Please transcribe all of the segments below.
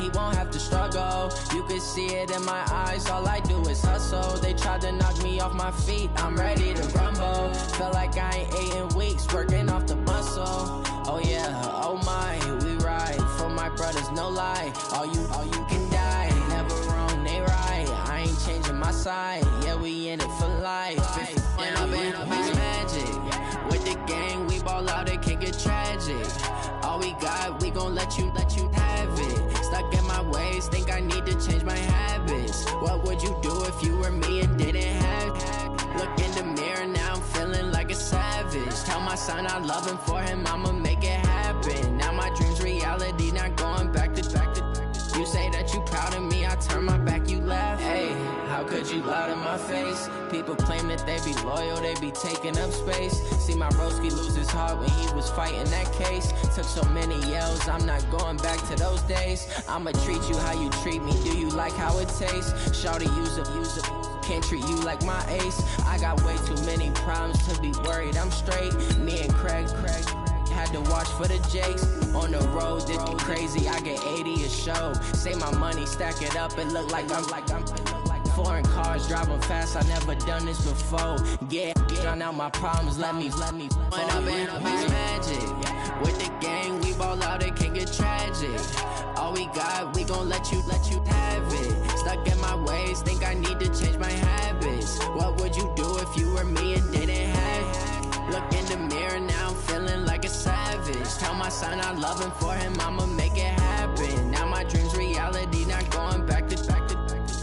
he won't have to struggle. You can see it in my eyes, all I do is hustle. They tried to knock me off my feet, I'm ready to rumble. Feel like I ain't ate in weeks, working off the muscle. Oh yeah, oh my, we ride for my brothers, no lie. All you can die, never wrong, they right. I ain't changing my side, yeah, we in it for life. When I've been magic, with the gang, we ball out, it can get tragic. All we got, we gon' let you have it. Stuck in my ways, think I need to change my habits. What would you do if you were me and didn't have it? Look in the mirror, now I'm feeling like a savage. Tell my son I love him, for him I'ma make it happen. Now my dream's reality, not going back to. You say that you proud of me, I turn my back, you laugh. Hey, how could you lie to my face? People claim that they be loyal, they be taking up space. See my broski lose his heart when he was fighting that case. Took so many yells, I'm not going back to those days. I'ma treat you how you treat me, do you like how it tastes? Shawty, use it. Can't treat you like my ace. I got way too many problems to be worried, I'm straight. Me and Craig had to watch for the Jakes. On the road, did you crazy, I get 80 a show. Say my money, stack it up, it look like I'm foreign cars, driving fast, I never done this before. Yeah, drown out my problems, let me When I've been magic, with the gang, we ball out, it can get tragic. All we got, we gon' let you have it. Stuck in my ways, think I need to change my habits. What would you do if you were me and didn't have it? Look in the mirror, now I'm feeling like a savage. Tell my son I love him, for him I'ma make it happen. Now my dream's reality, not going back to.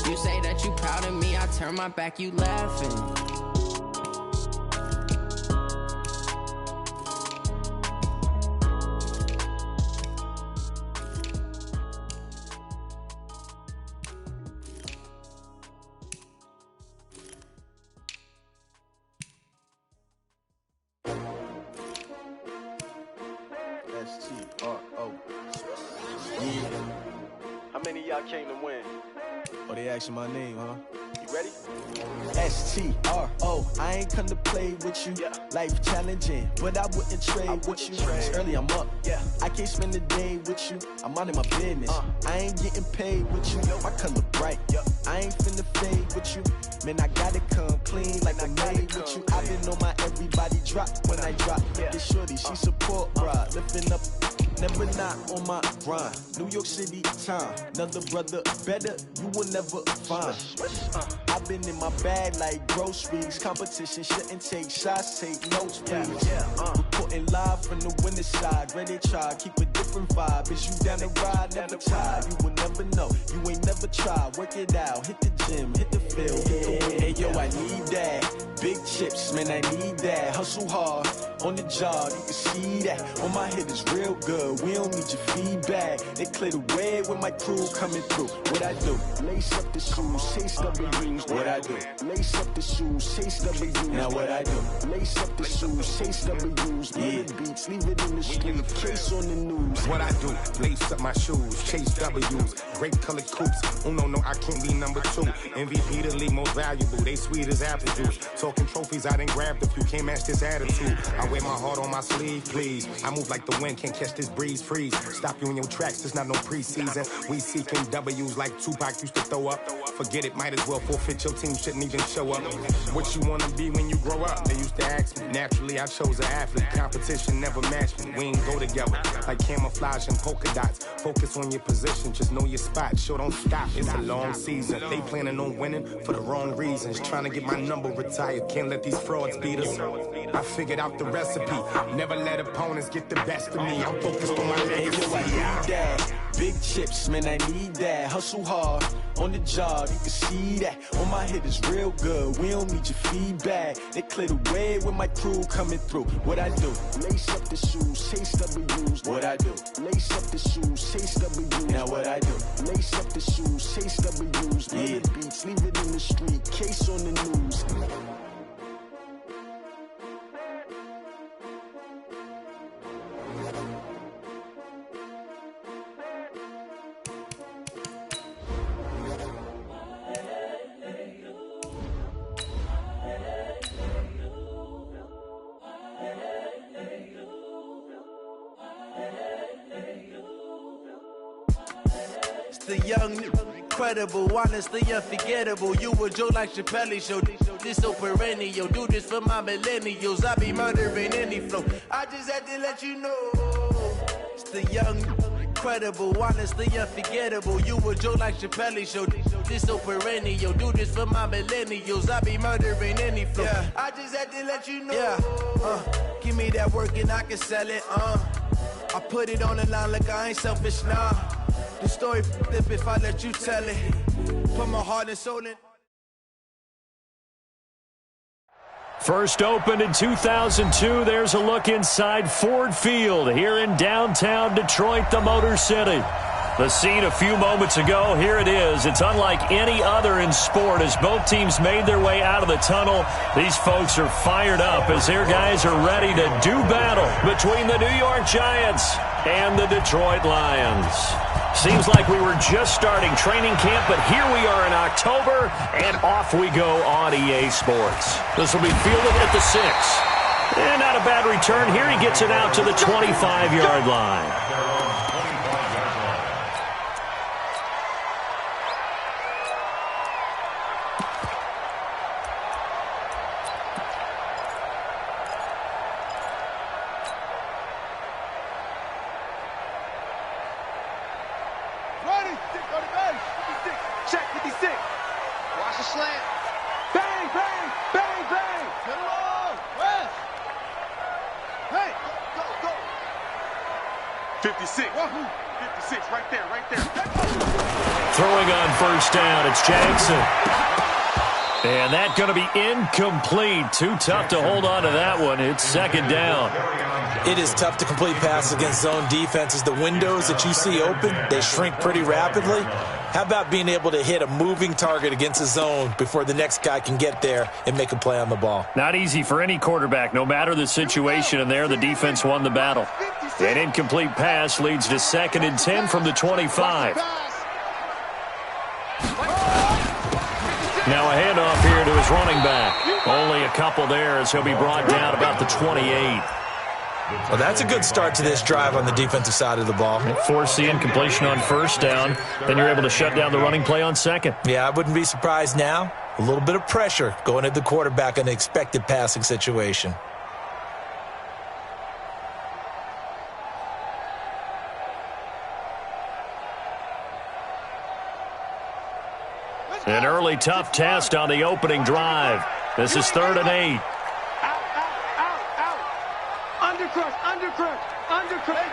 You say that you proud of me, I turn my back, you laughing. How many of y'all came to win? Oh, they asking my name, huh? You ready? STRO, I ain't come to play with you. Yeah. Life challenging, but I wouldn't trade with you. It's early, I'm up. Yeah. I can't spend the day with you. I'm out of my business. I ain't getting paid with you. My color bright. I ain't finna fade with you. Man, I gotta come clean like I made with you. I been on my everybody drop when I drop. This shorty, she support ride, lifting up. Never not on my grind. New York City time. Another brother better, you will never find. I've been in my bag like groceries. Competition shouldn't take shots, take notes, please. Reporting live from the winter side. Ready to try, keep a different vibe. Is you down the ride, never tired. You will never know, you ain't never tried. Work it out, hit the gym, hit the field, hit the wind. Hey yo, I need that. Big chips, man, I need that. Hustle hard, on the job, you can see that. On my head is real good, we don't need your feedback. They clear the way with my crew coming through. What I do? Lace up the shoes, chase W's. What I do? Lace up the shoes, chase W's. Now what I do? Lace up the shoes, chase W's. Yeah. Beats, leave it in the street, case on the news. What I do? Lace up my shoes, chase W's. Grape colored coops. Oh no, I can't be number 2. MVP the league most valuable. They sweet as apple juice. Talking trophies, I done grabbed a few. Can't match this attitude. I wear my heart on my sleeve, please. I move like the wind, can't catch this breeze. Freeze. Stop you in your tracks. There's not no preseason. We seeking W's like Tupac used to throw up. Forget it, might as well forfeit. Your team shouldn't even show up. What you wanna be when you grow up? They used to ask me. Naturally, I chose an athlete. Competition never matched me. We ain't go together like camouflage and polka dots. Focus on your position, just know your spot. Sure, don't stop. It's a long season. They planning on winning for the wrong reasons. Trying to get my number retired. Can't let these frauds beat us. I figured out the recipe. Never let opponents get the best of me. I'm focused on my legacy. I need that. Big chips, man, I need that. Hustle hard, on the job, you can see that. On my head is real good, we don't need your feedback. They clear the way with my crew coming through. What I do? Lace up the shoes, chase W's. What I do? Lace up the shoes, chase W's. Now what I do? Lace up the shoes, chase W's. Yeah. Beats, leave it in the street, case on the news. the young, incredible, honestly unforgettable. You a joke like Chappelle Show. This so perennial. Do this for my millennials. I be murdering any flow. I just had to let you know. It's the young, incredible, honestly unforgettable. You a joke like Chappelle Show. This so perennial. Do this for my millennials. I be murdering any flow. Yeah. I just had to let you know. Yeah. Give me that work and I can sell it. I put it on the line like I ain't selfish, nah. The story flip if I let you tell it. Put my heart and soul in. First opened in 2002, there's a look inside Ford Field here in downtown Detroit, the Motor City. The scene a few moments ago, here it is. It's unlike any other in sport as both teams made their way out of the tunnel. These folks are fired up as their guys are ready to do battle between the New York Giants and the Detroit Lions. Seems like we were just starting training camp, but here we are in October, and off we go on EA Sports. This will be fielded at the 6. And not a bad return here. He gets it out to the 25-yard line. Slant. Bang, bang, bang, bang. Get along. West. Hey, go, go. 56. 56, right there, right there. Throwing on first down, it's Jackson. And that's going to be incomplete. Too tough to hold on to that one. It's second down. It is tough to complete passes against zone defenses. The windows that you see open, they shrink pretty rapidly. How about being able to hit a moving target against a zone before the next guy can get there and make a play on the ball? Not easy for any quarterback, no matter the situation. And there, the defense won the battle. An incomplete pass leads to 2nd and 10 from the 25. Now a handoff here to his running back. Only a couple there as he'll be brought down about the 28. Well, that's a good start to this drive on the defensive side of the ball. Force the incompletion on first down. Then you're able to shut down the running play on second. Yeah, I wouldn't be surprised now. A little bit of pressure going at the quarterback in an expected passing situation. An early tough test on the opening drive. This is 3rd and 8. Undercrush, undercrush, undercrush.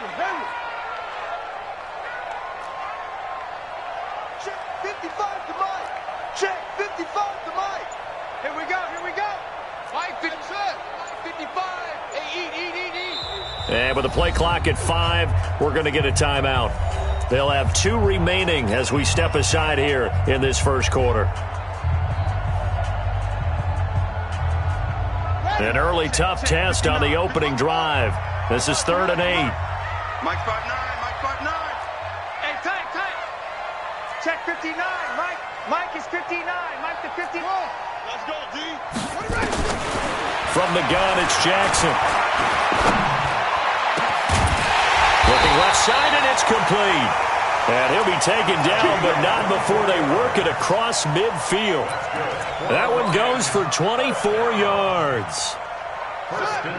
Check 55 to Mike. Check 55 to Mike. Here we go, here we go. Mike 55. Hey, eat. And with the play clock at 5, we're going to get a timeout. They'll have 2 remaining as we step aside here in this first quarter. An early tough test on the opening drive. This is 3rd and 8. Mike 5'9", Mike 5'9". Hey, tight. Check 59, Mike. Mike is 59. Mike the 59. Let's go, D. From the gun, it's Jackson. Looking left side, and it's complete. And he'll be taken down, but not before they work it across midfield. That one goes for 24 yards.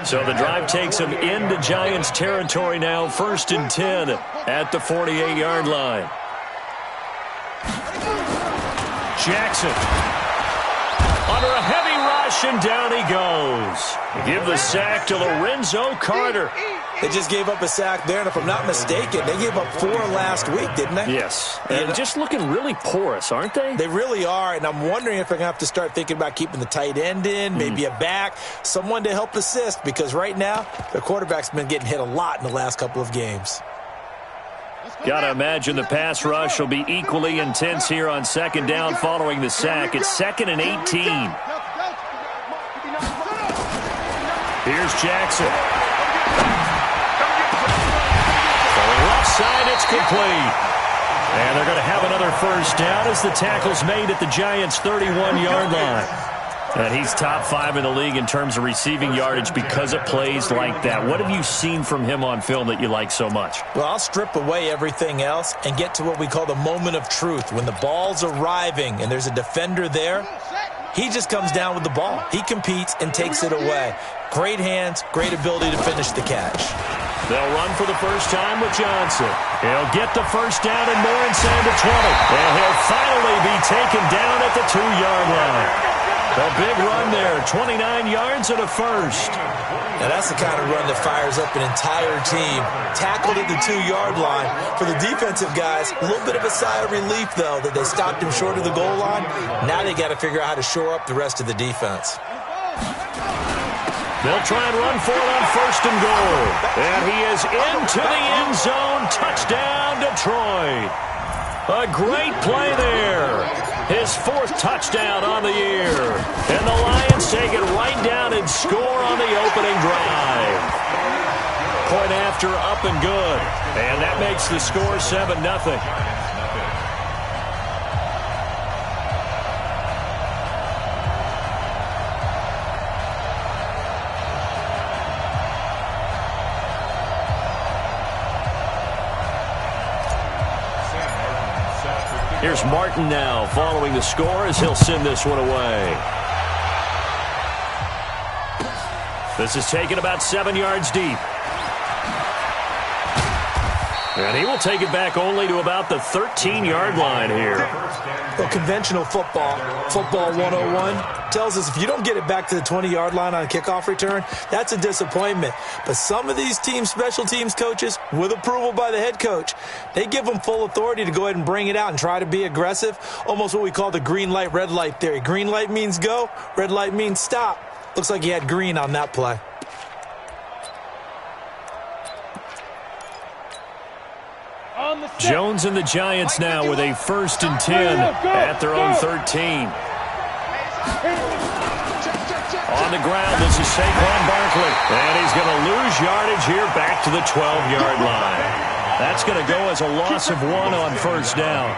So the drive takes him into Giants territory now, 1st and 10 at the 48-yard line. Jackson under a heavy rush, and down he goes. Give the sack to Lorenzo Carter. They just gave up a sack there, and if I'm not mistaken, they gave up 4 last week, didn't they? Yes. And just looking really porous, aren't they? They really are, and I'm wondering if they're going to have to start thinking about keeping the tight end in, maybe a back, someone to help assist, because right now, their quarterback's been getting hit a lot in the last couple of games. Got to imagine the pass rush will be equally intense here on 2nd down following the sack. It's 2nd and 18. Here's Jackson. Side, it's complete. And they're going to have another first down as the tackle's made at the Giants' 31-yard line. And he's top 5 in the league in terms of receiving yardage because of plays like that. What have you seen from him on film that you like so much? Well, I'll strip away everything else and get to what we call the moment of truth. When the ball's arriving and there's a defender there, he just comes down with the ball. He competes and takes it away. Great hands, great ability to finish the catch. They'll run for the first time with Johnson. He'll get the first down and more inside the 20. And he'll finally be taken down at the 2-yard line. A big run there, 29 yards and a first. Now that's the kind of run that fires up an entire team. Tackled at the 2-yard line. For the defensive guys, a little bit of a sigh of relief, though, that they stopped him short of the goal line. Now they got to figure out how to shore up the rest of the defense. They'll try and run for it on first and goal. And he is into the end zone. Touchdown, Detroit. A great play there. His 4th touchdown on the year. And the Lions take it right down and score on the opening drive. Point after, up and good. And that makes the score 7-0. Here's Martin now following the score as he'll send this one away. This is taken about 7 yards deep. And he will take it back only to about the 13-yard line here. Well, conventional football 101, tells us if you don't get it back to the 20-yard line on a kickoff return, that's a disappointment. But some of these special teams coaches, with approval by the head coach, they give them full authority to go ahead and bring it out and try to be aggressive, almost what we call the green light, red light theory. Green light means go, red light means stop. Looks like he had green on that play. Jones and the Giants now with a 1st and 10 at their own 13. On the ground, this is Saquon Barkley. And he's going to lose yardage here back to the 12-yard line. That's going to go as a loss of 1 on first down.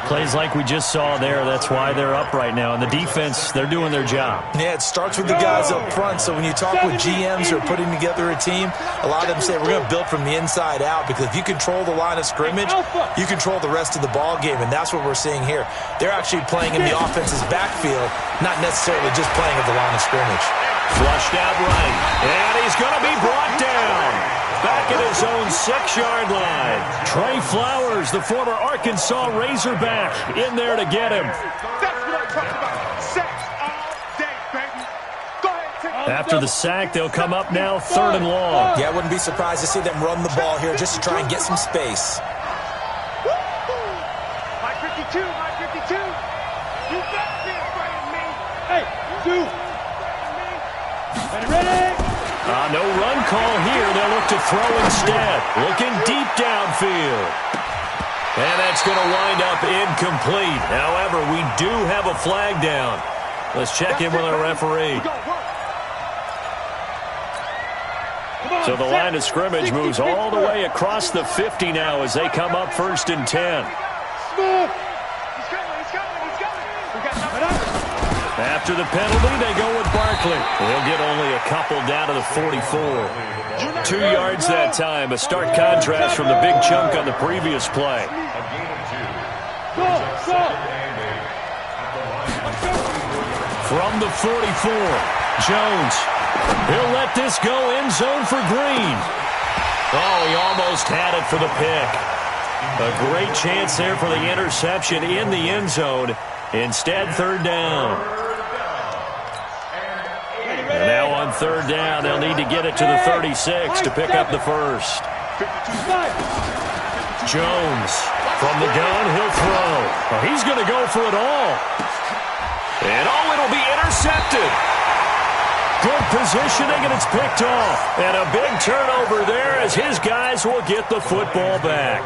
Plays like we just saw there, that's why they're up right now. And the defense, they're doing their job. Yeah, it starts with the guys up front. So when you talk with GMs who are putting together a team, a lot of them say we're going to build from the inside out, because if you control the line of scrimmage, you control the rest of the ball game, and that's what we're seeing here. They're actually playing in the offense's backfield, not necessarily just playing at the line of scrimmage. Flushed out right, and he's going to be brought down. Back at his own 6-yard line. Trey Flowers, the former Arkansas Razorback, in there to get him. That's what I'm talking about. Sacks all day, baby. Go ahead, take it. After the sack, they'll come up now 3rd and long. Yeah, I wouldn't be surprised to see them run the ball here just to try and get some space. My 52, my 52. You got this, me. Hey, you. Ready? No run call here. They'll look to throw instead. Looking deep downfield. And that's going to wind up incomplete. However, we do have a flag down. Let's check in with our referee. So the line of scrimmage moves all the way across the 50 now as they come up 1st and 10. After the penalty, they go with Barkley. He'll get only a couple down to the 44. 2 yards that time, a stark contrast from the big chunk on the previous play. From the 44, Jones. He'll let this go end zone for Green. Oh, he almost had it for the pick. A great chance there for the interception in the end zone. Instead, 3rd down. And now on 3rd down, they'll need to get it to the 36 to pick up the first. Jones from the gun, he'll throw. Oh, he's going to go for it all. And oh, it'll be intercepted. Good positioning, and it's picked off. And a big turnover there as his guys will get the football back.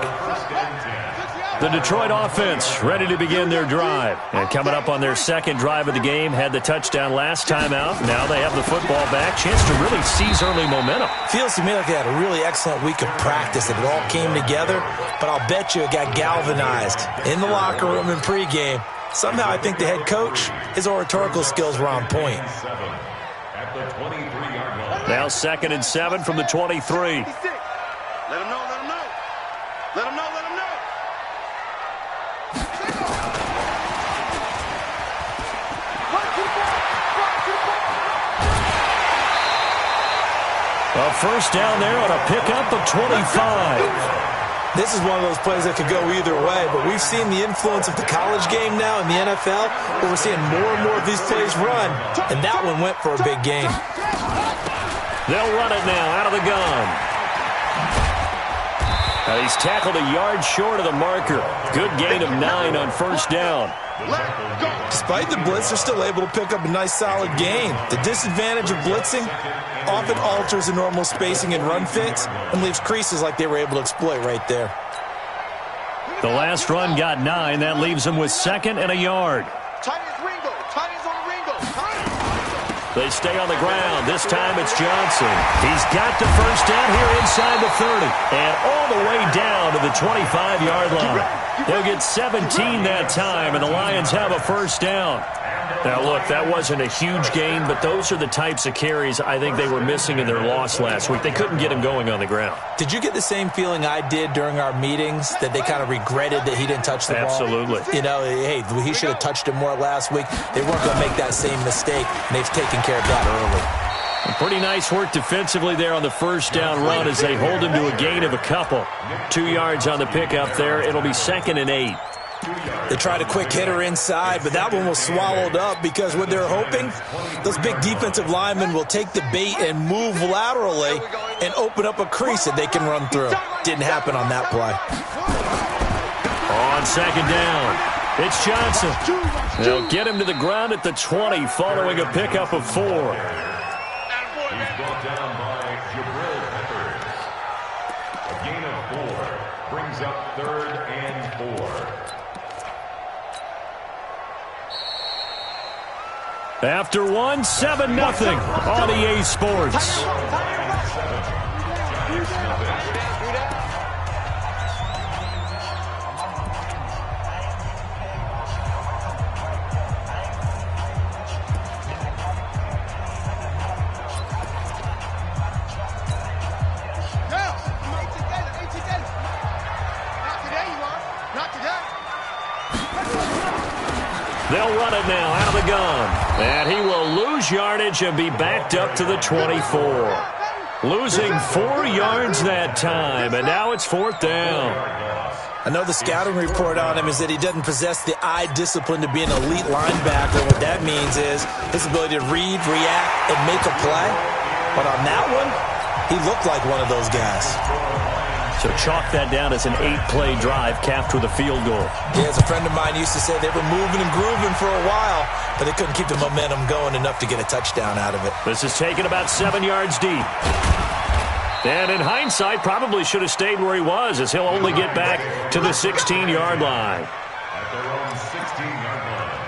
The Detroit offense ready to begin their drive. And coming up on their 2nd drive of the game, had the touchdown last time out. Now they have the football back. Chance to really seize early momentum. Feels to me like they had a really excellent week of practice, and it all came together. But I'll bet you it got galvanized in the locker room in pregame. Somehow I think the head coach, his oratorical skills were on point. Now 2nd and 7 from the 23. Let him know, let him know. Let him know, let him know. A first down there on a pickup of 25. This is one of those plays that could go either way, but we've seen the influence of the college game now in the NFL, where we're seeing more and more of these plays run, and that one went for a big gain. They'll run it now out of the gun. Now he's tackled a yard short of the marker. Good gain of 9 on first down. Despite the blitz, they're still able to pick up a nice solid gain. The disadvantage of blitzing often alters the normal spacing and run fits and leaves creases like they were able to exploit right there. The last run got 9. That leaves them with 2nd and a yard. They stay on the ground. This time it's Johnson. He's got the first down here inside the 30 and all the way down to the 25-yard line. They'll get 17 that time, and the Lions have a first down. Now, look, that wasn't a huge gain, but those are the types of carries I think they were missing in their loss last week. They couldn't get him going on the ground. Did you get the same feeling I did during our meetings, that they kind of regretted that he didn't touch the ball? Absolutely. You know, hey, he should have touched it more last week. They weren't going to make that same mistake, and they've taken care of that early. Pretty nice work defensively there on the first down run as they hold him to a gain of a couple. 2 yards on the pickup there. It'll be 2nd and 8. They tried a quick hitter inside, but that one was swallowed up because what they're hoping, those big defensive linemen will take the bait and move laterally and open up a crease that they can run through. Didn't happen on that play. On 2nd down, it's Johnson. They'll get him to the ground at the 20 following a pickup of 4. He's brought down by Jabril Peppers. A gain of 4 brings up 3rd and 4. After 1, 7-0 on EA Sports. They'll run it now out of the gun. And he will lose yardage and be backed up to the 24. Losing 4 yards that time, and now it's 4th down. I know the scouting report on him is that he doesn't possess the eye discipline to be an elite linebacker. What that means is his ability to read, react, and make a play. But on that one, he looked like one of those guys. So chalk that down as an 8-play drive capped with a field goal. Yeah, as a friend of mine used to say, they were moving and grooving for a while, but they couldn't keep the momentum going enough to get a touchdown out of it. This is taken about 7 yards deep. And in hindsight, probably should have stayed where he was, as he'll only get back to the 16-yard line. At their own 16-yard line.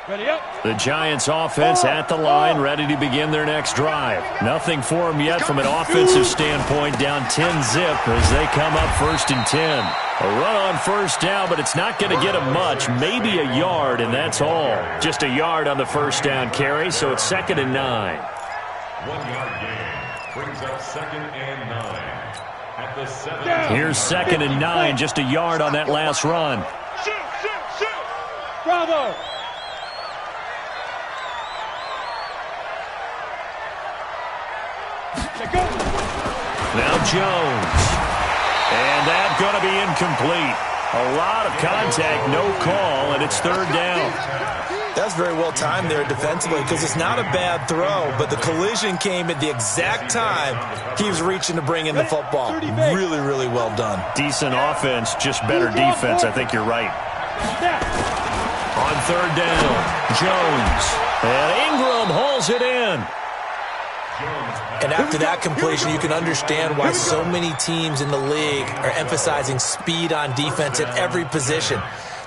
Ready up. The Giants offense at the line, ready to begin their next drive. Nothing for them yet from an offensive standpoint, down 10-zip as they come up 1st and 10. A run on first down, but it's not going to get them much, maybe a yard, and that's all. Just a yard on the first down carry, so it's 2nd and 9. 1-yard gain brings up 2nd and 9. At the 7. Here's 2nd and 9, just a yard on that last run. Shoot, shoot, shoot. Bravo. Now Jones. And that's going to be incomplete. A lot of contact, no call, and it's 3rd down. That's very well timed there defensively because it's not a bad throw, but the collision came at the exact time he was reaching to bring in the football. Really, really well done. Decent offense, just better defense. I think you're right. On 3rd down, Jones. And Ingram hauls it in. And after that completion, you can understand why so many teams in the league are emphasizing speed on defense at every position.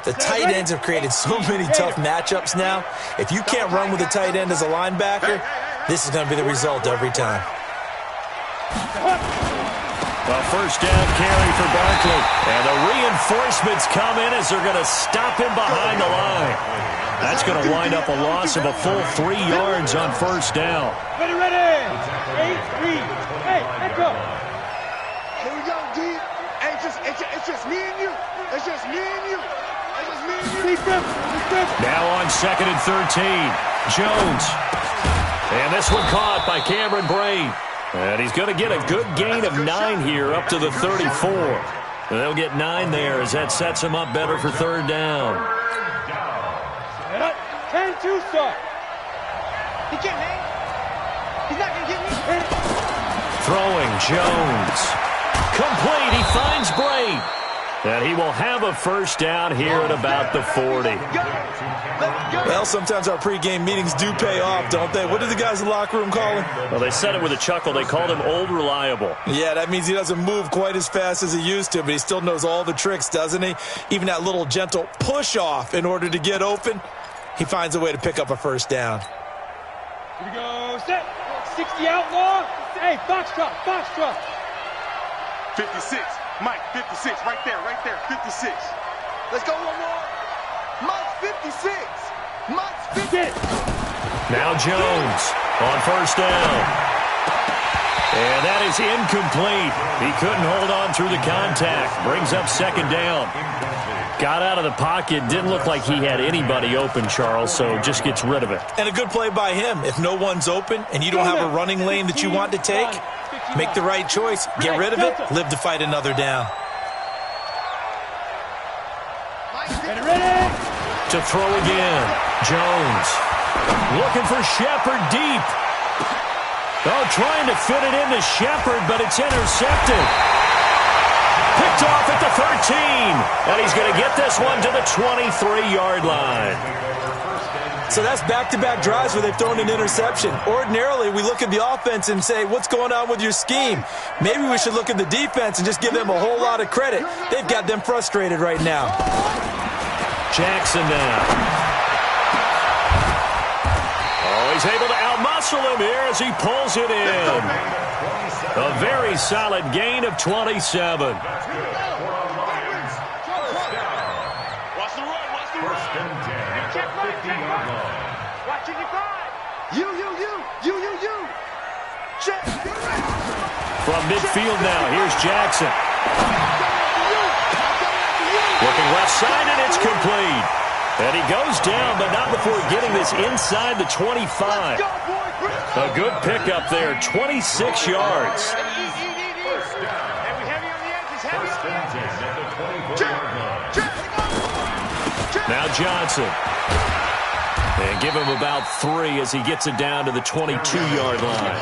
The tight ends have created so many tough matchups now. If you can't run with a tight end as a linebacker, this is going to be the result every time. A first down carry for Barkley. And the reinforcements come in as they're going to stop him behind the line. That's going to wind up a loss of a full 3 yards on first down. Ready, ready. 8-3. Hey, echo. Here we go, D. Hey, it's just me and you. It's just me and you. It's just me and you. Now on 2nd and 13. Jones. And this one caught by Cameron Brain. And he's going to get a good gain of 9 here up to the 34. They'll get 9 there as that sets him up better for third down. 10-2, sir. He can't hang. He's not going to get me. Throwing Jones. Complete. He finds Brain. And he will have a first down here at about the 40. Well, sometimes our pregame meetings do pay off, don't they? What did the guys in the locker room call him? Well, they said it with a chuckle. They called him Old Reliable. Yeah, that means he doesn't move quite as fast as he used to, but he still knows all the tricks, doesn't he? Even that little gentle push-off in order to get open, he finds a way to pick up a first down. Here we go. Set. 60 outlaw. Hey, box truck. 56. Mike, 56. Right there. 56. Let's go one more. Mike's 56. Mike's 50. Now Jones on first down. And that is incomplete. He couldn't hold on through the contact. Brings up second down. Got out of the pocket. Didn't look like he had anybody open, Charles, so just gets rid of it. And a good play by him. If no one's open and you don't have a running lane that you want to take, make the right choice. Get rid of it. Live to fight another down. Ready. To throw again. Jones. Looking for Shepard deep. Oh, trying to fit it into Shepard, but it's intercepted. Picked off at the 13. And he's going to get this one to the 23-yard line. So that's back-to-back drives where they've thrown an interception. Ordinarily, we look at the offense and say, what's going on with your scheme? Maybe we should look at the defense and just give them a whole lot of credit. They've got them frustrated right now. Jackson now. Oh, he's able to outmuscle him here as he pulls it in. A very solid gain of 27. Watch the run. First and 10 at the 50-yard line. Watch it, you. Check. From midfield now, here's Jackson. Looking left side, and it's complete. And he goes down, but not before getting this inside the 25. A good pickup there, 26 yards. First and 10 at the 24-yard line. Now Johnson. And give him about 3 as he gets it down to the 22-yard line.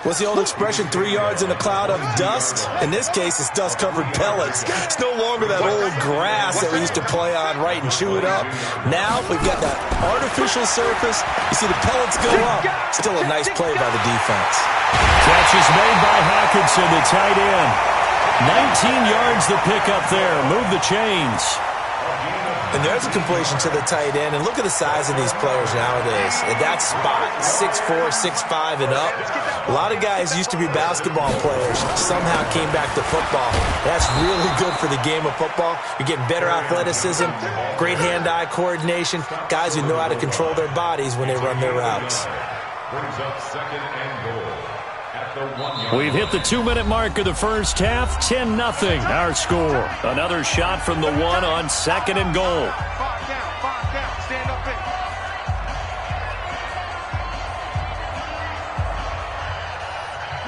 What's the old expression, 3 yards in a cloud of dust? In this case, it's dust-covered pellets. It's no longer that old grass that we used to play on, right, and chew it up. Now we've got that artificial surface. You see the pellets go up. Still a nice play by the defense. Catch is made by Hawkinson, the tight end. 19 yards the pickup there. Move the chains. And there's a completion to the tight end. And look at the size of these players nowadays. At that spot, 6'4", 6'5", and up. A lot of guys used to be basketball players, somehow came back to football. That's really good for the game of football. You're getting better athleticism, great hand-eye coordination, guys who know how to control their bodies when they run their routes. Brings up second and goal. We've hit the 2-minute mark of the first half. 10-0 our score. Another shot from the 1 on second and goal. 5 down. Stand up in.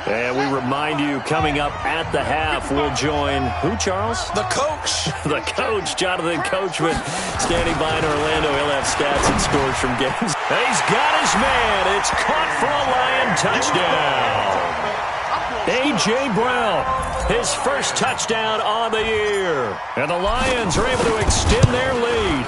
And we remind you, coming up at the half, we'll join who, Charles? The coach. The coach, Jonathan Coachman, standing by in Orlando. He'll have stats and scores from games. He's got his man. It's caught for a Lion touchdown. A.J. Brown, his first touchdown on the year. And the Lions are able to extend their lead.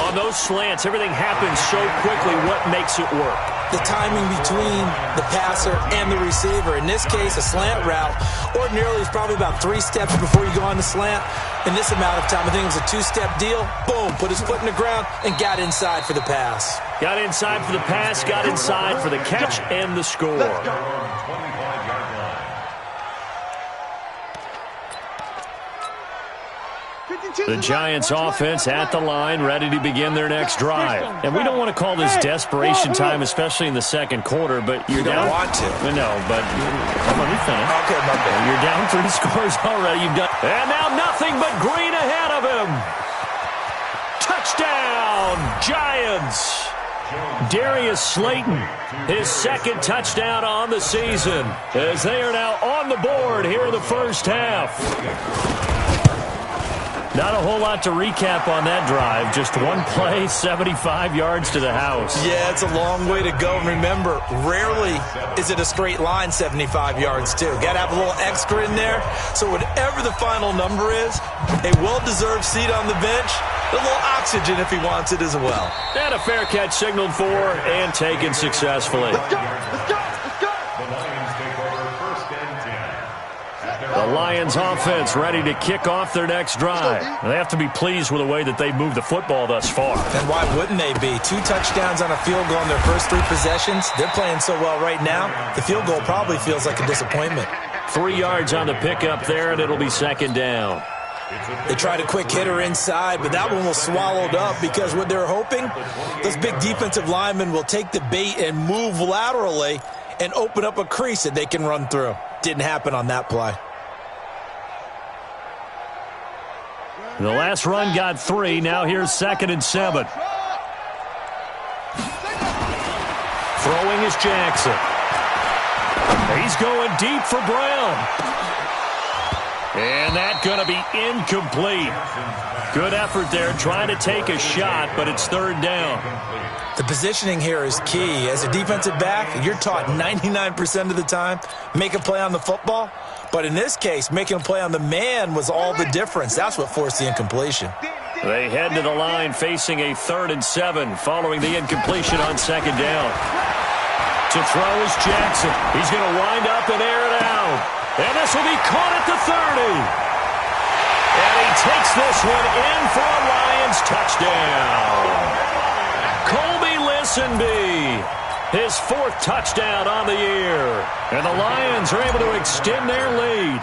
On those slants, everything happens so quickly. What makes it work? The timing between the passer and the receiver. In this case, a slant route. Ordinarily, it's probably about 3 steps before you go on the slant. In this amount of time, I think it was a 2-step deal. Boom, put his foot in the ground and got inside for the pass. Got inside for the pass, got inside for the catch and the score. The Giants offense at the line, ready to begin their next drive. And we don't want to call this desperation time, especially in the second quarter, but you're down. You don't want to. No, but let me finish. Okay, my bad. You're down 3 scores already. You've done. And now nothing but green ahead of him. Touchdown, Giants. Darius Slayton, his second touchdown on the season, as they are now on the board here in the first half. Not a whole lot to recap on that drive. Just one play, 75 yards to the house. Yeah, it's a long way to go. And remember, rarely is it a straight line 75 yards, too. Got to have a little extra in there. So whatever the final number is, a well-deserved seat on the bench, a little oxygen if he wants it as well. And a fair catch signaled for and taken successfully. Let's go. Let's go. Let's go. The Lions take over 1st and 10. The Lions offense ready to kick off their next drive. They have to be pleased with the way that they've moved the football thus far. And why wouldn't they be? 2 touchdowns on a field goal in their first 3 possessions. They're playing so well right now, the field goal probably feels like a disappointment. 3 yards on the pickup there, and it'll be second down. They tried a quick hitter inside, but that one was swallowed up because what they're hoping, those big defensive linemen will take the bait and move laterally and open up a crease that they can run through. Didn't happen on that play. The last run got 3. Now here's 2nd and 7. Throwing is Jackson. He's going deep for Brown. And that's going to be incomplete. Good effort there trying to take a shot, but it's 3rd down. The positioning here is key. As a defensive back, you're taught 99% of the time, make a play on the football. But in this case, making a play on the man was all the difference. That's what forced the incompletion. They head to the line facing a 3rd and 7 following the incompletion on 2nd down. To throw is Jackson. He's going to wind up and air it out. And this will be caught at the 30. And he takes this one in for a Lions touchdown. Colby Listenby, his 4th touchdown on the year. And the Lions are able to extend their lead.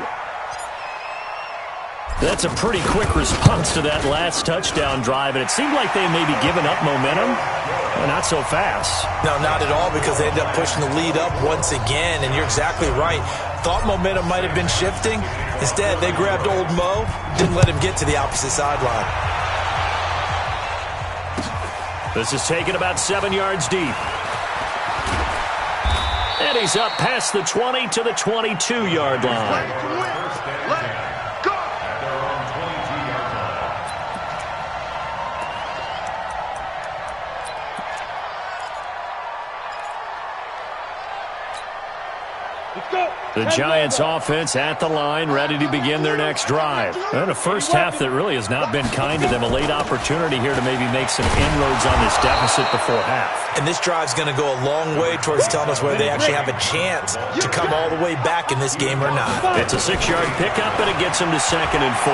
That's a pretty quick response to that last touchdown drive, and it seemed like they may be giving up momentum. Well, not so fast. No, not at all, because they ended up pushing the lead up once again, and you're exactly right. Thought momentum might have been shifting. Instead, they grabbed old Mo, didn't let him get to the opposite sideline. This is taken about 7 yards deep. And he's up past the 20 to the 22-yard line. The Giants offense at the line, ready to begin their next drive. And a first half that really has not been kind to them. A late opportunity here to maybe make some inroads on this deficit before half. And this drive's going to go a long way towards telling us whether they actually have a chance to come all the way back in this game or not. It's a 6-yard pickup, and it gets him to 2nd and 4.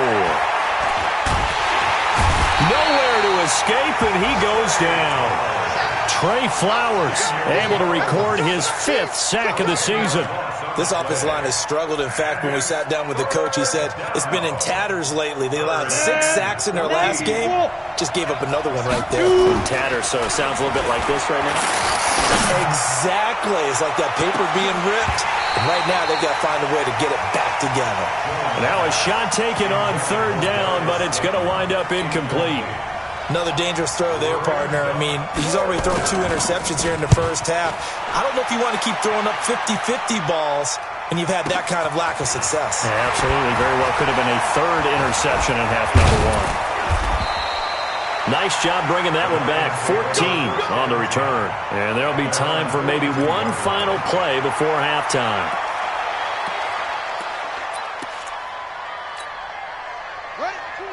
Nowhere to escape, and he goes down. Trey Flowers able to record his 5th sack of the season. This offensive line has struggled. In fact, when we sat down with the coach, he said it's been in tatters lately. They allowed 6 sacks in their last game. Just gave up another one right there. In tatters, so it sounds a little bit like this right now. Exactly. It's like that paper being ripped. And right now, they've got to find a way to get it back together. Now a shot taken on 3rd down, but it's going to wind up incomplete. Another dangerous throw there, partner. I mean, he's already thrown 2 interceptions here in the first half. I don't know if you want to keep throwing up 50-50 balls when you've had that kind of lack of success. Yeah, absolutely. Very well could have been a 3rd interception in half number 1. Nice job bringing that one back. 14 on the return. And there'll be time for maybe one final play before halftime.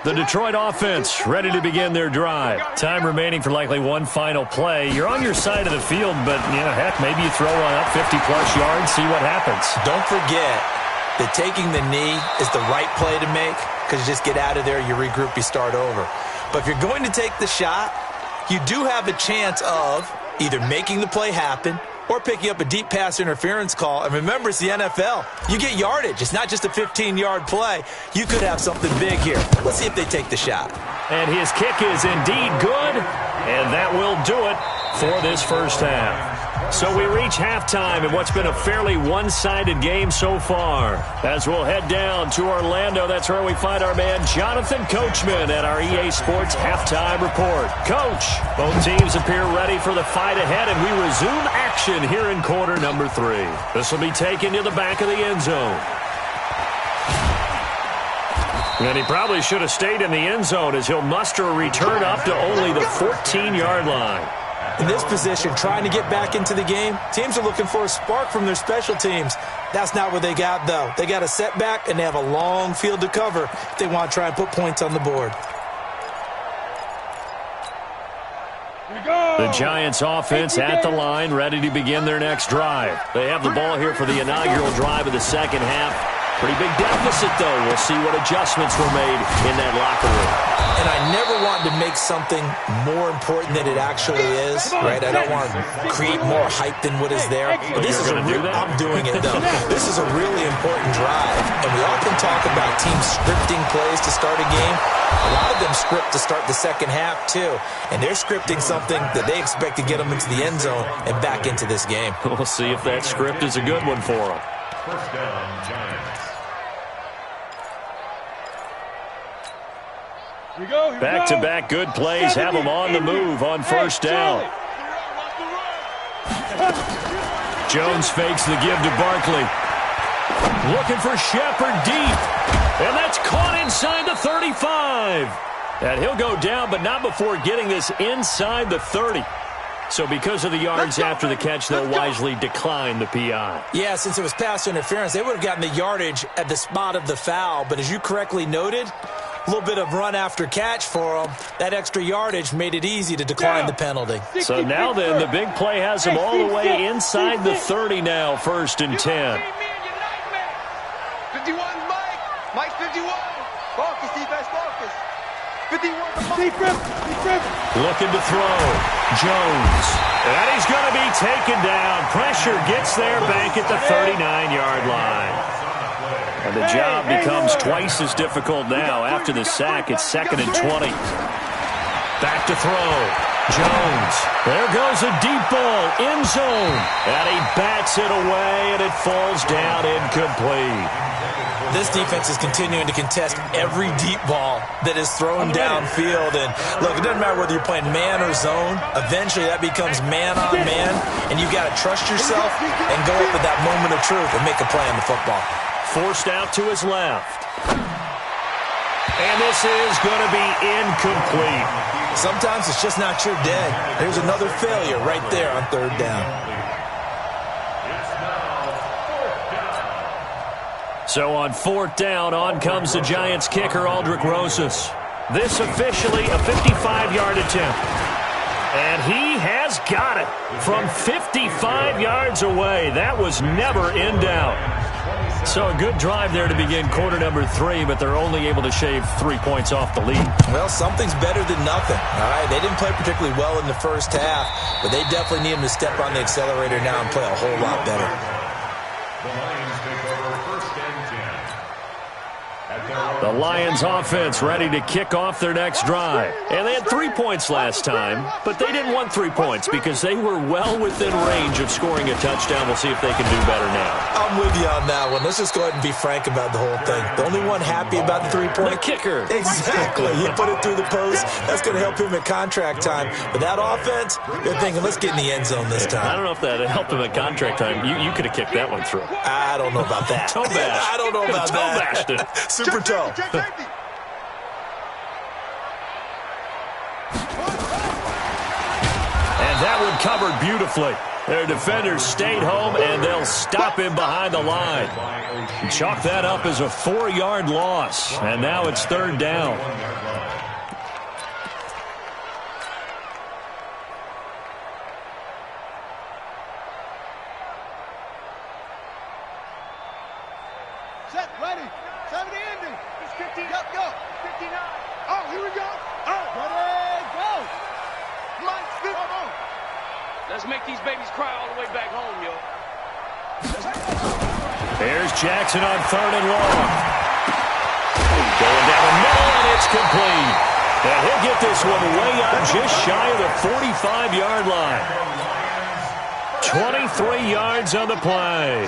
The Detroit offense ready to begin their drive. Time remaining for likely one final play. You're on your side of the field, but, heck, maybe you throw one up 50-plus yards, see what happens. Don't forget that taking the knee is the right play to make, because you just get out of there, you regroup, you start over. But if you're going to take the shot, you do have a chance of either making the play happen or picking up a deep pass interference call. And remember, it's the NFL. You get yardage. It's not just a 15-yard play. You could have something big here. Let's see if they take the shot. And his kick is indeed good, and that will do it for this first half. So we reach halftime in what's been a fairly one-sided game so far. As we'll head down to Orlando, that's where we find our man Jonathan Coachman at our EA Sports Halftime Report. Coach, both teams appear ready for the fight ahead, and we resume action here in quarter number 3. This will be taken to the back of the end zone. And he probably should have stayed in the end zone as he'll muster a return up to only the 14-yard line. In this position, trying to get back into the game, teams are looking for a spark from their special teams. That's not what they got, though. They got a setback, and they have a long field to cover if they want to try and put points on the board. The Giants offense at the line, ready to begin their next drive. They have the ball here for the inaugural drive of the second half. Pretty big deficit, though. We'll see what adjustments were made in that locker room. And I never want to make something more important than it actually is, right? I don't want to create more hype than what is there. But this is I'm doing it, though. This is a really important drive. And we often talk about teams scripting plays to start a game. A lot of them script to start the second half, too. And they're scripting something that they expect to get them into the end zone and back into this game. We'll see if that script is a good one for them. First down, Giants. Back-to-back good plays have them on the move on first down. Jones fakes the give to Barkley. Looking for Shepard deep. And that's caught inside the 35. And he'll go down, but not before getting this inside the 30. So because of the yards after the catch, they'll wisely decline the PI. Yeah, since it was pass interference, they would have gotten the yardage at the spot of the foul. But as you correctly noted, a little bit of run after catch for them. That extra yardage made it easy to decline the penalty. So now then, the big play has them all the way inside the 30 now, 1st and 10. 51, Mike 51. Focus, defense, focus. 51. Looking to throw. Jones. And he's going to be taken down. Pressure gets there back at the 39-yard line. And the job becomes twice as difficult now. After the sack, it's 2nd and 20. Back to throw. Jones. There goes a deep ball. End zone. And he bats it away, and it falls down incomplete. This defense is continuing to contest every deep ball that is thrown downfield. And look, it doesn't matter whether you're playing man or zone. Eventually, that becomes man on man. And you've got to trust yourself and go up at that moment of truth and make a play on the football. Forced out to his left. And this is going to be incomplete. Sometimes it's just not your day. There's another failure right there on 3rd down. So on 4th down, on comes the Giants kicker, Aldrick Rosas. This officially a 55-yard attempt. And he has got it from 55 yards away. That was never in doubt. So a good drive there to begin quarter number 3, but they're only able to shave 3 points off the lead. Well, something's better than nothing. All right, they didn't play particularly well in the first half, but they definitely need him to step on the accelerator now and play a whole lot better. The Lions take over 1st and 10. The Lions offense ready to kick off their next drive. And they had 3 points last time, but they didn't want 3 points because they were well within range of scoring a touchdown. We'll see if they can do better now. I'm with you on that one. Let's just go ahead and be frank about the whole thing. The only one happy about the 3-point. The kicker. Exactly. He put it through the post. That's going to help him at contract time. But that offense, they're thinking, let's get in the end zone this time. I don't know if that helped him at contract time. You could have kicked that one through. I don't know about that. Toe bash. I don't know about toe that. Bashed it. Super toe. And that one covered beautifully. Their defenders stayed home, and they'll stop him behind the line. Chalk that up as a 4-yard loss, and now it's 3rd down. Set, ready. 70 ending. It's 15. Yep, go. 59. Oh, here we go. Oh, ready, go. Mike, come on. Let's make these babies cry all the way back home, yo. There's Jackson on 3rd and long. Going down the middle, and it's complete. And he'll get this one way up just shy of the 45-yard line. 23 yards on the play.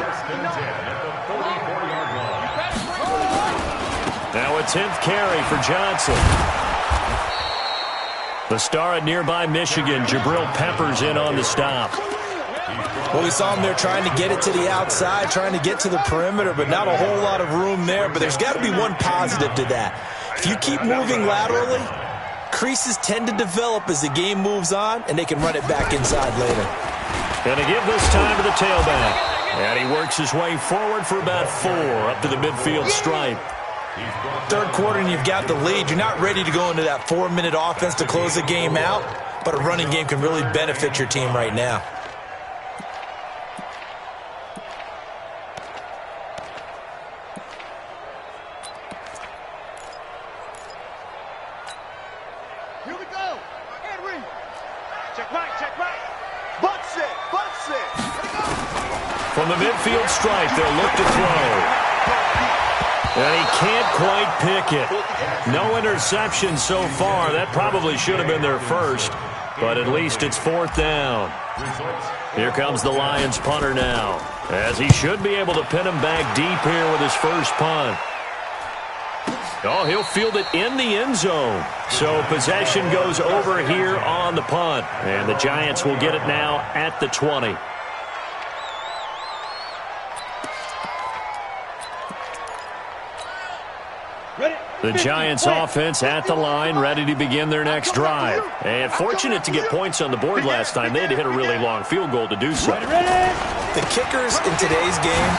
Now a 10th carry for Johnson. The star at nearby Michigan, Jabril Peppers, in on the stop. Well, we saw him there trying to get it to the outside, trying to get to the perimeter, but not a whole lot of room there. But there's got to be one positive to that. If you keep moving laterally, creases tend to develop as the game moves on, and they can run it back inside later. Going to give this time to the tailback. And he works his way forward for about 4 up to the midfield stripe. Third quarter and you've got the lead. You're not ready to go into that 4-minute offense to close the game out, but a running game can really benefit your team right now. Here we go. Henry. Check right. Butts it. From the midfield stripe, they'll look to throw. And he can't quite pick it. No interception so far. That probably should have been their first, but at least it's 4th down. Here comes the Lions punter now, as he should be able to pin him back deep here with his first punt. Oh, he'll field it in the end zone. So possession goes over here on the punt, and the Giants will get it now at the 20. The Giants offense at the line, ready to begin their next drive. And fortunate to get points on the board last time. They had to hit a really long field goal to do so. The kickers in today's game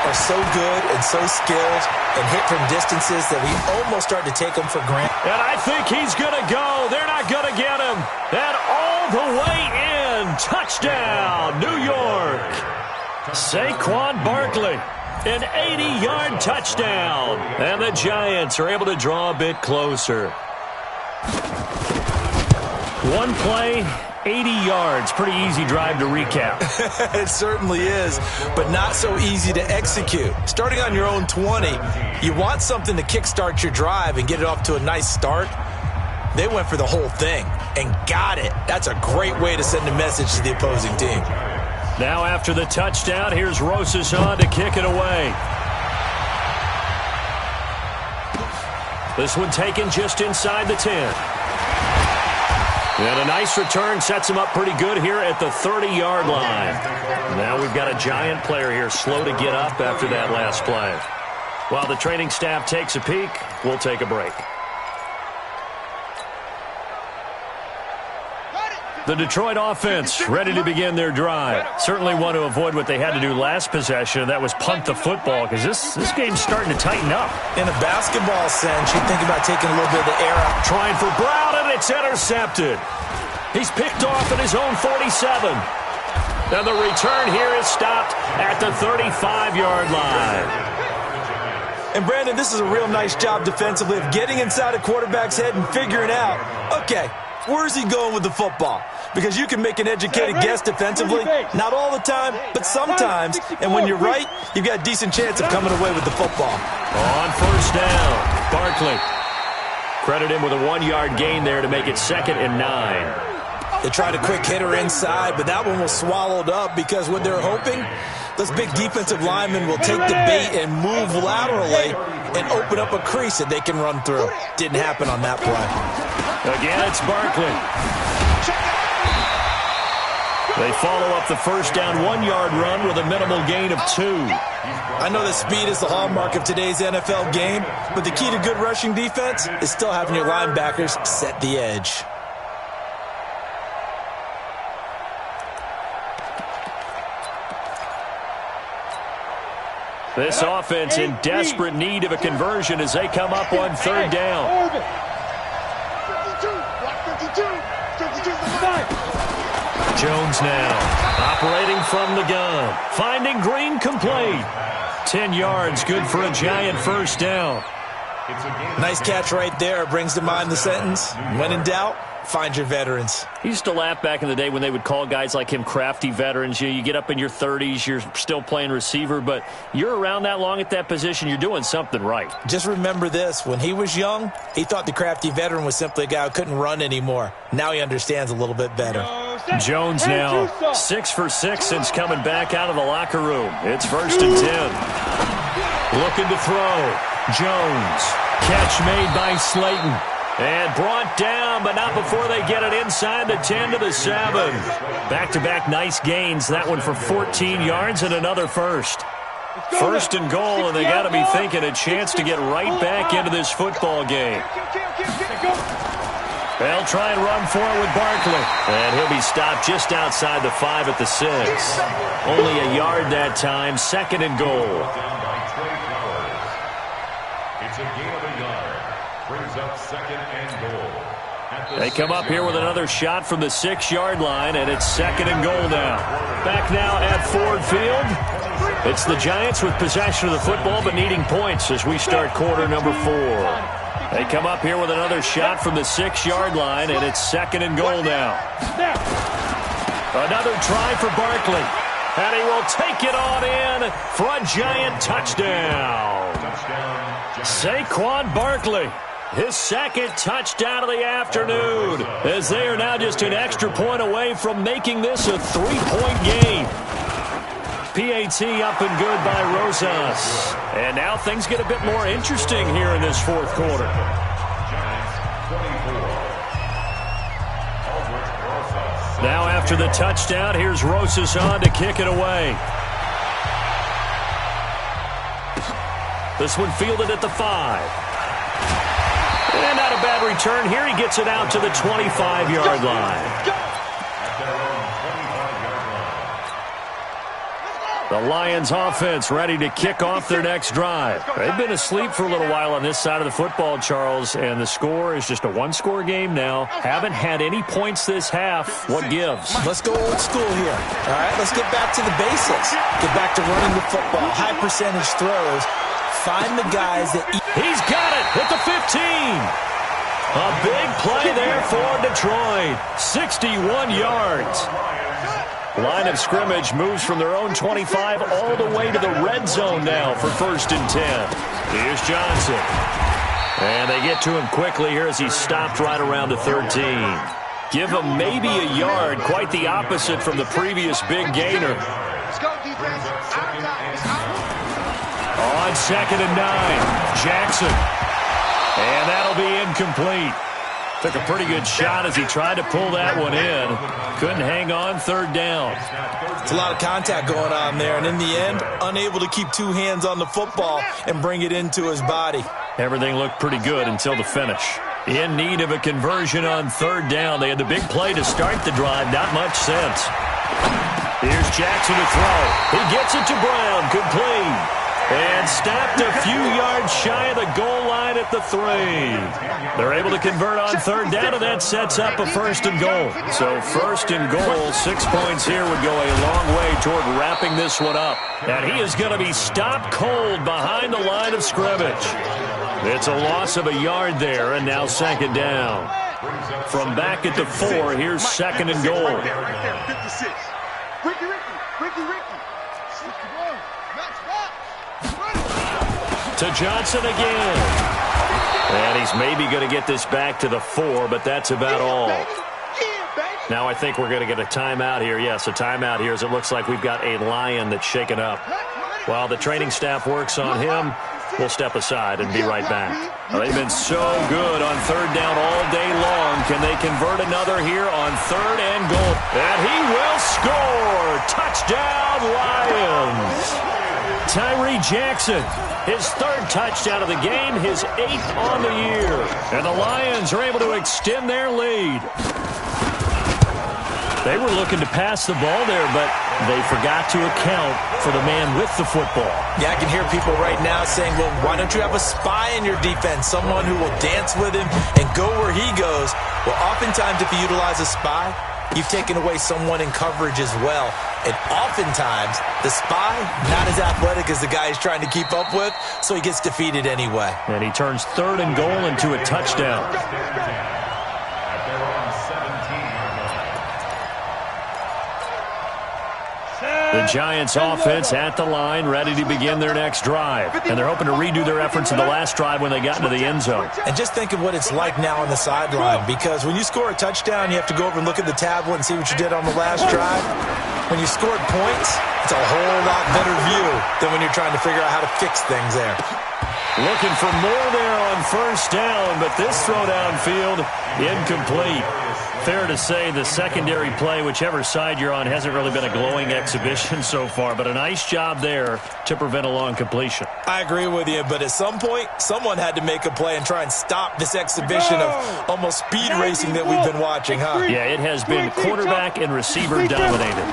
are so good and so skilled and hit from distances that we almost start to take them for granted. And I think he's going to go. They're not going to get him. And all the way in. Touchdown, New York. Saquon Barkley. An 80-yard touchdown. And the Giants are able to draw a bit closer. One play, 80 yards. Pretty easy drive to recap. It certainly is, but not so easy to execute. Starting on your own 20, you want something to kickstart your drive and get it off to a nice start. They went for the whole thing and got it. That's a great way to send a message to the opposing team. Now after the touchdown, here's Rosas on to kick it away. This one taken just inside the 10. And a nice return sets him up pretty good here at the 30-yard line. Now we've got a Giant player here slow to get up after that last play. While the training staff takes a peek, we'll take a break. The Detroit offense ready to begin their drive. Certainly want to avoid what they had to do last possession, and that was punt the football, because this game's starting to tighten up. In a basketball sense, you think about taking a little bit of the air out. Trying for Brown, and it's intercepted. He's picked off at his own 47. And the return here is stopped at the 35-yard line. And, Brandon, this is a real nice job defensively of getting inside a quarterback's head and figuring out, okay, where's he going with the football? Because you can make an educated guess defensively. Not all the time, but sometimes. And when you're right, you've got a decent chance of coming away with the football. On first down, Barkley. Credit him with a 1-yard gain there to make it 2nd and 9. They tried a quick hitter inside, but that one was swallowed up because what they're hoping, those big defensive linemen will take the bait and move laterally and open up a crease that they can run through. Didn't happen on that play. Again, it's Barkley. They follow up the first down 1-yard run with a minimal gain of 2. I know that speed is the hallmark of today's NFL game, but the key to good rushing defense is still having your linebackers set the edge. This offense in desperate need of a conversion as they come up on 3rd down. 52. Jones now operating from the gun. Finding Green complete. 10 yards, good for a Giant first down. Nice catch right there. Brings to mind the sentence, when in doubt, find your veterans. He used to laugh back in the day when they would call guys like him crafty veterans. You get up in your 30s, you're still playing receiver, but you're around that long at that position, you're doing something right. Just remember this. When he was young, he thought the crafty veteran was simply a guy who couldn't run anymore. Now he understands a little bit better. Jones now 6 for 6 since coming back out of the locker room. It's 1st and 10. Looking to throw. Jones. Catch made by Slayton. And brought down, but not before they get it inside the 10 to the 7. Back-to-back nice gains. That one for 14 yards and another first. 1st and goal, and they got to be thinking a chance to get right back into this football game. They'll try and run for it with Barkley. And he'll be stopped just outside the 5 at the 6. Only a yard that time. 2nd and goal. It's a gain of a yard. Brings up 2nd and goal. They come up here with another shot from the 6-yard line, and it's 2nd and goal now. Back now at Ford Field. It's the Giants with possession of the football, but needing points as we start quarter number 4. They come up here with another shot from the 6-yard line, and it's 2nd and goal now. Another try for Barkley. And he will take it on in for a Giant touchdown. Saquon Barkley, his 2nd touchdown of the afternoon, as they are now just an extra point away from making this a 3-point game. PAT up and good by Rosas. And now things get a bit more interesting here in this 4th quarter. Now after the touchdown, here's Rosas on to kick it away. This one fielded at the 5. And not a bad return here. He gets it out to the 25-yard line. The Lions offense ready to kick off their next drive. They've been asleep for a little while on this side of the football, Charles, and the score is just a 1-score game now. Haven't had any points this half. What gives? Let's go old school here. All right, let's get back to the basics. Get back to running the football, high percentage throws. Find the guys that... He's got it at the 15. A big play there for Detroit. 61 yards. Line of scrimmage moves from their own 25 all the way to the red zone now for 1st and 10. Here's Johnson. And they get to him quickly here as he's stopped right around the 13. Give him maybe a yard, quite the opposite from the previous big gainer. On 2nd and 9, Jackson. And that'll be incomplete. Took a pretty good shot as he tried to pull that one in. Couldn't hang on 3rd down. It's a lot of contact going on there, and in the end, unable to keep 2 hands on the football and bring it into his body. Everything looked pretty good until the finish. In need of a conversion on 3rd down. They had the big play to start the drive. Not much sense. Here's Jackson to throw. He gets it to Brown. Complete. And stopped a few yards shy of the goal line at the 3. They're able to convert on 3rd down, and that sets up a 1st and goal. So 1st and goal, 6 points here would go a long way toward wrapping this one up. And he is going to be stopped cold behind the line of scrimmage. It's a loss of a yard there, and now 2nd down. From back at the 4, here's 2nd and goal. To Johnson again. And he's maybe going to get this back to the 4, but that's about all. Now I think we're going to get a timeout here. Yes, a timeout here as it looks like we've got a Lion that's shaken up. While the training staff works on him, we'll step aside and be right back. They've been so good on 3rd down all day long. Can they convert another here on 3rd and goal? And he will score! Touchdown, Lions! Tyree Jackson, his 3rd touchdown of the game, his 8th on the year. And the Lions are able to extend their lead. They were looking to pass the ball there, but they forgot to account for the man with the football. Yeah, I can hear people right now saying, well, why don't you have a spy in your defense, someone who will dance with him and go where he goes? Well, oftentimes if you utilize a spy, you've taken away someone in coverage as well. And oftentimes, the spy, not as athletic as the guy he's trying to keep up with, so he gets defeated anyway. And he turns 3rd and goal into a touchdown. The Giants offense at the line, ready to begin their next drive. And they're hoping to redo their efforts in the last drive when they got into the end zone. And just think of what it's like now on the sideline, because when you score a touchdown, you have to go over and look at the tablet and see what you did on the last drive. When you scored points, it's a whole lot better view than when you're trying to figure out how to fix things there. Looking for more there on first down, but this throw downfield, incomplete. Fair to say the secondary play, whichever side you're on, hasn't really been a glowing exhibition so far, but a nice job there to prevent a long completion. I agree with you, but at some point, someone had to make a play and try and stop this exhibition of almost speed racing that we've been watching, huh? Yeah, it has been quarterback and receiver dominated.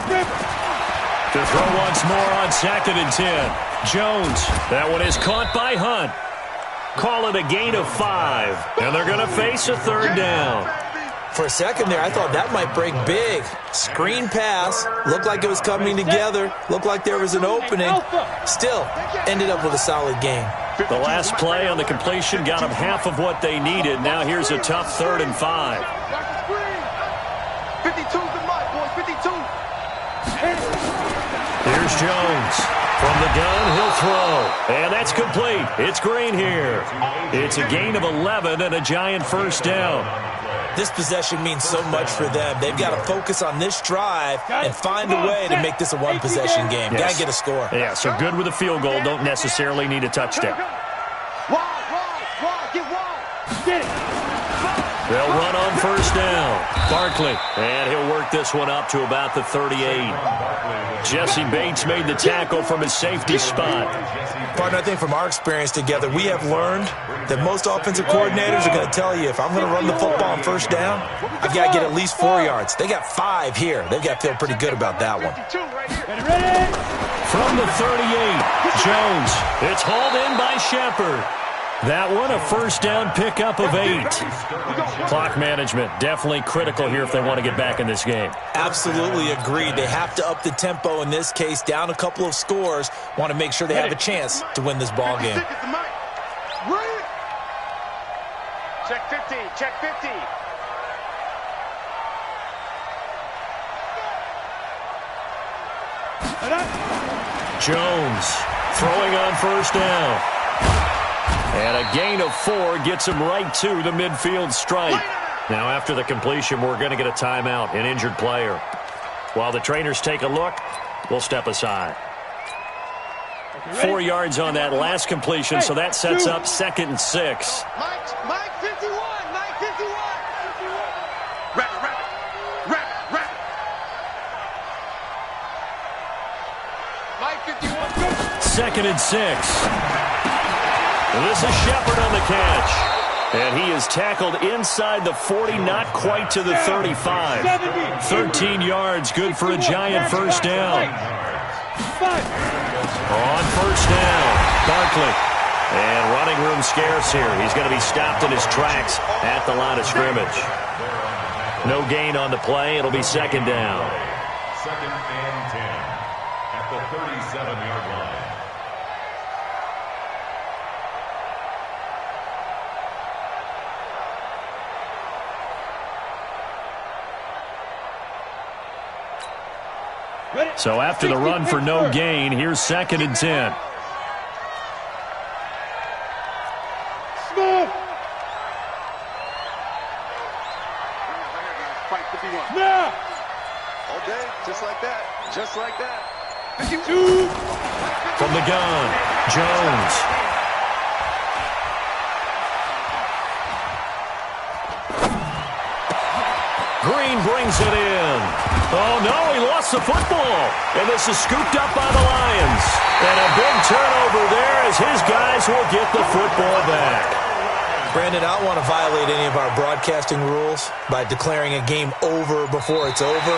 To throw once more on 2nd and 10. Jones, that one is caught by Hunt. Call it a gain of 5, and they're going to face a 3rd down. For a second there, I thought that might break big. Screen pass, looked like it was coming together, looked like there was an opening. Still, ended up with a solid game. The last play on the completion got them half of what they needed. Now here's a tough 3rd and 5. 52's the mark, boys, 52. Here's Jones. From the gun, he'll throw. And that's complete. It's Green here. It's a gain of 11 and a Giant first down. This possession means so much for them. They've got to focus on this drive and find a way to make this a one-possession game. Yes. Got to get a score. Yeah, so good with a field goal. Don't necessarily need a touchdown. Get it. They'll run on first down. Barkley, and he'll work this one up to about the 38. Jesse Bates made the tackle from his safety spot. Partner, I think from our experience together, we have learned that most offensive coordinators are going to tell you, if I'm going to run the football on first down, I've got to get at least 4 yards. They got 5 here. They've got to feel pretty good about that one. From the 38, Jones. It's hauled in by Shepard. That one, a first down pickup of 8. Clock management, definitely critical here if they want to get back in this game. Absolutely agreed. They have to up the tempo in this case, down a couple of scores. Want to make sure they have a chance to win this ball game. Check 15, check 15. Jones throwing on first down. And a gain of 4 gets him right to the midfield stripe. Now after the completion, we're going to get a timeout, an injured player. While the trainers take a look, we'll step aside. 4 yards on that last completion, so that sets up 2nd and 6. Mike 51, Mike 51. Rapid. 2nd and 6. This is Shepard on the catch. And he is tackled inside the 40, not quite to the 35. 13 yards, good for a Giant first down. On first down, Barkley. And running room scarce here. He's going to be stopped in his tracks at the line of scrimmage. No gain on the play. It'll be 2nd down. 2nd and 10 at the 37-yard line. So after the run for no gain, here's 2nd and 10. Smooth. Now. Okay, just like that. Just like that. 52. From the gun, Jones. Green brings it in. Oh, no, he lost the football. And this is scooped up by the Lions. And a big turnover there as his guys will get the football back. Brandon, I don't want to violate any of our broadcasting rules by declaring a game over before it's over.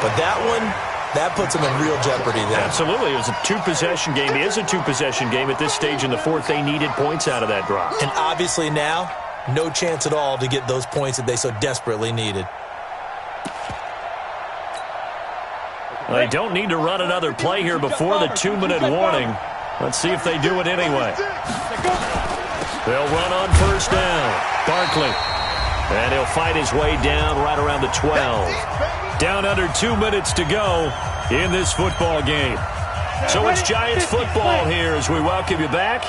But that one, that puts them in real jeopardy there. Absolutely. It was a two-possession game. It is a two-possession game at this stage in the fourth. They needed points out of that drive. And obviously now, no chance at all to get those points that they so desperately needed. They don't need to run another play here before the 2-minute warning. Let's see if they do it anyway. They'll run on first down. Barkley. And he'll fight his way down right around the 12. Down under 2 minutes to go in this football game. So it's Giants football here as we welcome you back.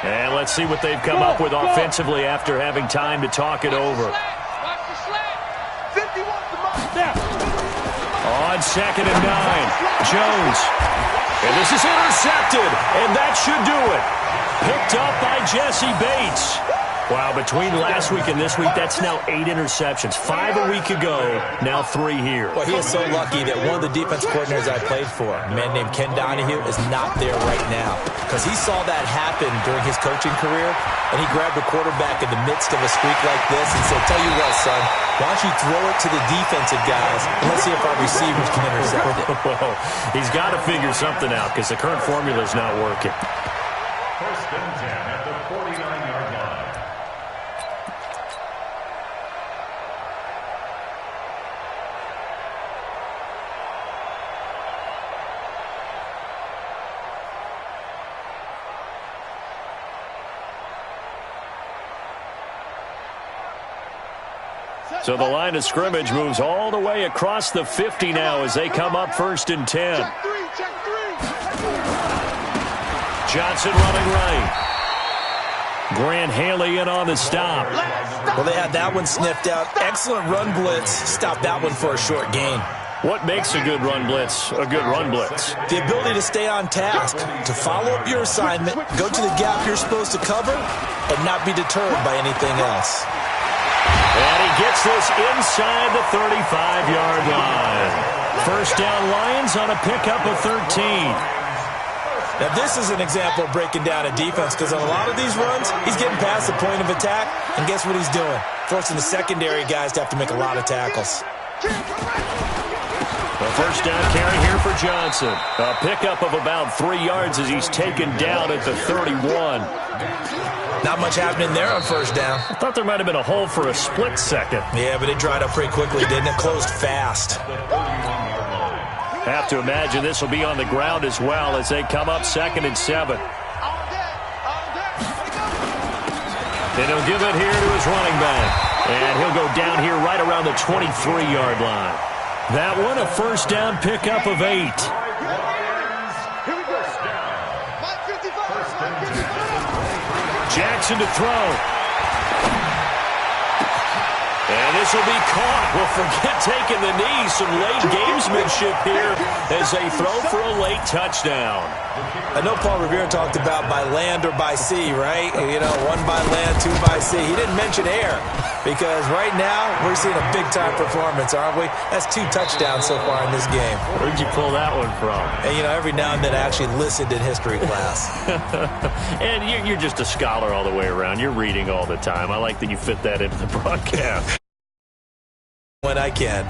And let's see what they've come up with offensively after having time to talk it over. On 2nd and 9, Jones. And this is intercepted, and that should do it. Picked up by Jesse Bates. Wow, between last week and this week, that's now 8 interceptions. 5 a week ago, now 3 here. Well, he is so lucky that one of the defense coordinators I played for, a man named Ken Donahue, is not there right now. Because he saw that happen during his coaching career, and he grabbed the quarterback in the midst of a streak like this and said, tell you what, son, why don't you throw it to the defensive guys, and let's see if our receivers can intercept it. Well, he's got to figure something out because the current formula is not working. 1st and 10 at the 49-yard line. So the line of scrimmage moves all the way across the 50 now as they come up 1st and 10. Johnson running right. Grant Haley in on the stop. Well, they had that one sniffed out. Excellent run blitz. Stopped that one for a short gain. What makes a good run blitz a good run blitz? The ability to stay on task, to follow up your assignment, go to the gap you're supposed to cover, and not be deterred by anything else. And he gets this inside the 35-yard line. 1st down Lions on a pickup of 13. Now, this is an example of breaking down a defense because on a lot of these runs, he's getting past the point of attack, and guess what he's doing? Forcing the secondary guys to have to make a lot of tackles. A 1st down carry here for Johnson. A pickup of about 3 yards as he's taken down at the 31. Not much happening there on 1st down. I thought there might have been a hole for a split second. Yeah, but it dried up pretty quickly, didn't it? Closed fast. Have to imagine this will be on the ground as well as they come up 2nd and 7. Then he'll give it here to his running back. And he'll go down here right around the 23-yard line. That one a 1st down pickup of 8. Jackson to throw. And this will be caught. Well, forget taking the knee. Some late gamesmanship here as they throw for a late touchdown. I know Paul Revere talked about by land or by sea, right? You know, 1 by land, 2 by sea. He didn't mention air because right now we're seeing a big-time performance, aren't we? That's 2 touchdowns so far in this game. Where'd you pull that one from? And, you know, every now and then I actually listened in history class. And you're just a scholar all the way around. You're reading all the time. I like that you fit that into the broadcast. When I can.